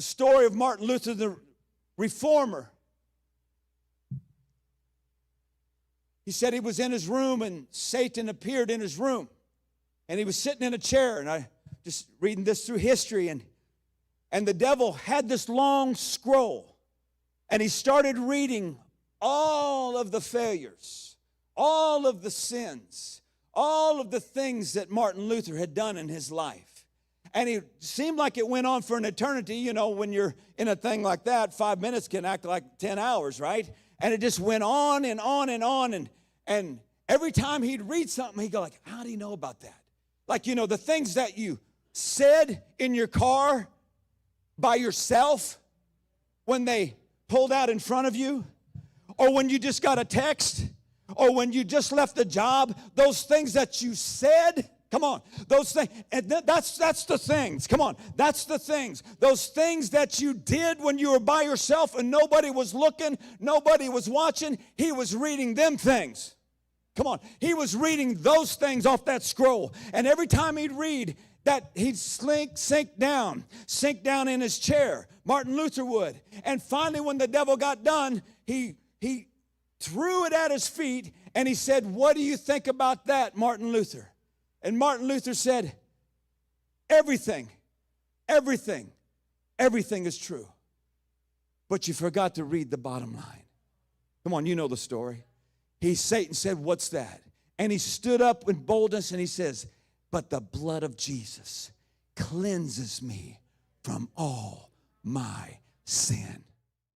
the story of Martin Luther, the reformer. He said he was in his room and Satan appeared in his room. And he was sitting in a chair, and I just reading this through history, and the devil had this long scroll, and he started reading all of the failures, all of the sins, all of the things that Martin Luther had done in his life. And it seemed like it went on for an eternity. You know, when you're in a thing like that, 5 minutes can act like 10 hours, right? And it just went on and on and on. And every time he'd read something, he'd go like, how do you know about that? Like, you know, the things that you said in your car by yourself when they pulled out in front of you, or when you just got a text, or when you just left the job, those things that you said, come on, those things, and that's the things, come on, that's the things. Those things that you did when you were by yourself and nobody was looking, nobody was watching, he was reading them things. Come on, he was reading those things off that scroll. And every time he'd read that, he'd sink down in his chair. Martin Luther would. And finally, when the devil got done, he threw it at his feet and he said, what do you think about that, Martin Luther? And Martin Luther said, everything is true. But you forgot to read the bottom line. Come on, you know the story. Satan said, what's that? And he stood up in boldness and he says, but the blood of Jesus cleanses me from all my sin.